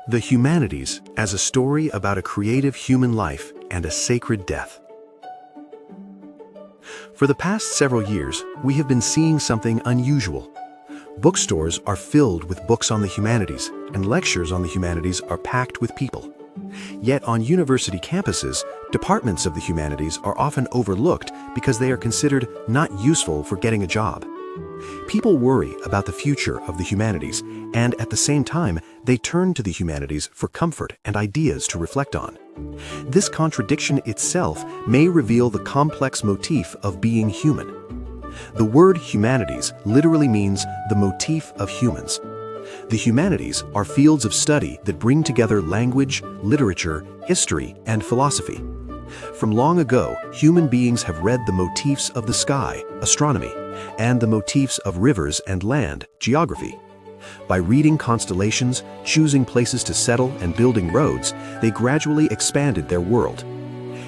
The Humanities as a story about a creative human life and a sacred death. For the past several years, we have been seeing something unusual. Bookstores are filled with books on the humanities, and lectures on the humanities are packed with people. Yet on university campuses, departments of the humanities are often overlooked because they are considered not useful for getting a job. People worry about the future of the humanities, and at the same time, they turn to the humanities for comfort and ideas to reflect on. This contradiction itself may reveal the complex motif of being human. The word humanities literally means the motif of humans. The humanities are fields of study that bring together language, literature, history, and philosophy. From long ago, human beings have read the motifs of the sky, astronomy, and the motifs of rivers and land, geography. By reading constellations, choosing places to settle, and building roads, they gradually expanded their world.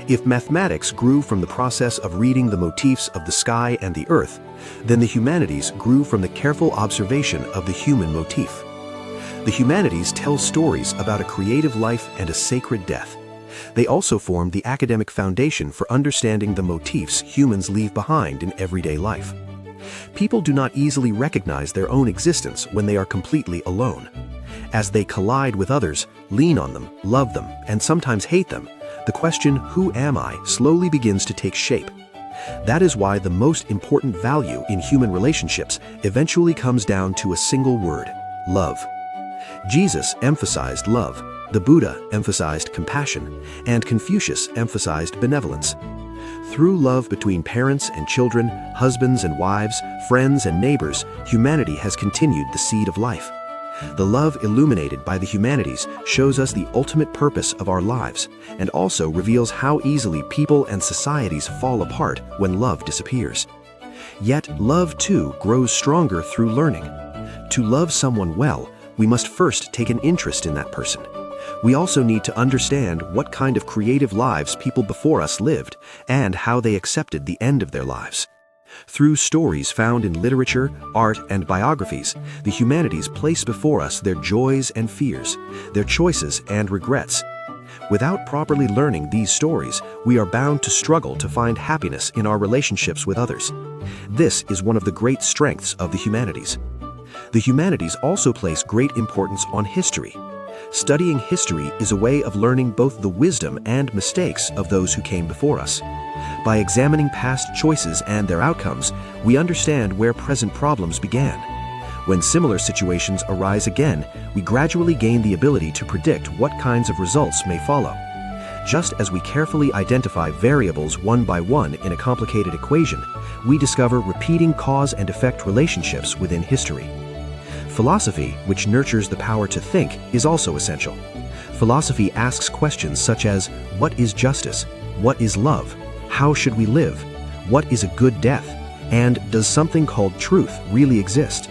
If mathematics grew from the process of reading the motifs of the sky and the earth, then the humanities grew from the careful observation of the human motif. The humanities tell stories about a creative life and a sacred death. They also form the academic foundation for understanding the motifs humans leave behind in everyday life. People do not easily recognize their own existence when they are completely alone. As they collide with others, lean on them, love them, and sometimes hate them, the question, "Who am I?" slowly begins to take shape. That is why the most important value in human relationships eventually comes down to a single word: love. Jesus emphasized love, the Buddha emphasized compassion, and Confucius emphasized benevolence. Through love between parents and children, husbands and wives, friends and neighbors, humanity has continued the seed of life. The love illuminated by the humanities shows us the ultimate purpose of our lives, and also reveals how easily people and societies fall apart when love disappears. Yet love too grows stronger through learning. To love someone well, we must first take an interest in that person. We also need to understand what kind of creative lives people before us lived, and how they accepted the end of their lives. Through stories found in literature, art, and biographies, the humanities place before us their joys and fears, their choices and regrets. Without properly learning these stories, we are bound to struggle to find happiness in our relationships with others. This is one of the great strengths of the humanities. The humanities also place great importance on history. Studying history is a way of learning both the wisdom and mistakes of those who came before us. By examining past choices and their outcomes, we understand where present problems began. When similar situations arise again, we gradually gain the ability to predict what kinds of results may follow. Just as we carefully identify variables one by one in a complicated equation, we discover repeating cause and effect relationships within history. Philosophy, which nurtures the power to think, is also essential. Philosophy asks questions such as, what is justice? What is love? How should we live? What is a good death? And does something called truth really exist?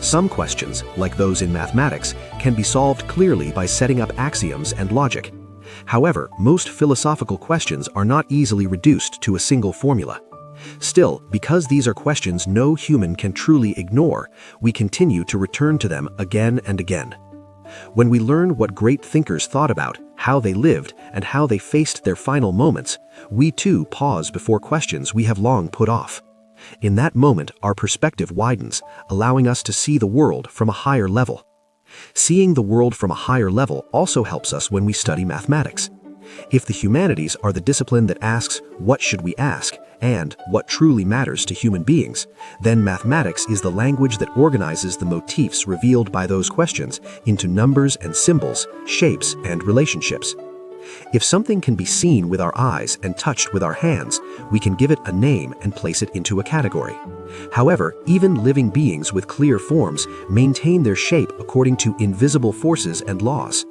Some questions, like those in mathematics, can be solved clearly by setting up axioms and logic. However, most philosophical questions are not easily reduced to a single formula. Still, because these are questions no human can truly ignore, we continue to return to them again and again. When we learn what great thinkers thought about, how they lived, and how they faced their final moments, we too pause before questions we have long put off. In that moment, our perspective widens, allowing us to see the world from a higher level. Seeing the world from a higher level also helps us when we study mathematics. If the humanities are the discipline that asks, what should we ask, and what truly matters to human beings, then mathematics is the language that organizes the motifs revealed by those questions into numbers and symbols, shapes, and relationships. If something can be seen with our eyes and touched with our hands, we can give it a name and place it into a category. However, even living beings with clear forms maintain their shape according to invisible forces and laws.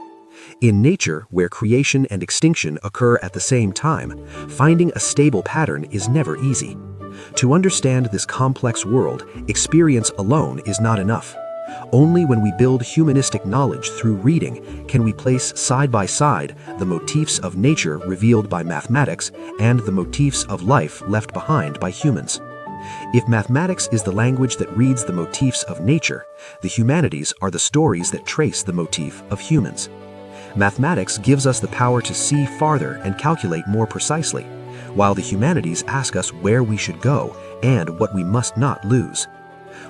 In nature, where creation and extinction occur at the same time, finding a stable pattern is never easy. To understand this complex world, experience alone is not enough. Only when we build humanistic knowledge through reading can we place side by side the motifs of nature revealed by mathematics and the motifs of life left behind by humans. If mathematics is the language that reads the motifs of nature, the humanities are the stories that trace the motif of humans. Mathematics gives us the power to see farther and calculate more precisely, while the humanities ask us where we should go and what we must not lose.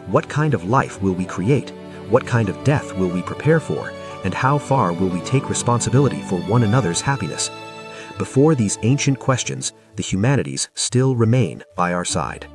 What kind of life will we create? What kind of death will we prepare for? And how far will we take responsibility for one another's happiness? Before these ancient questions, the humanities still remain by our side.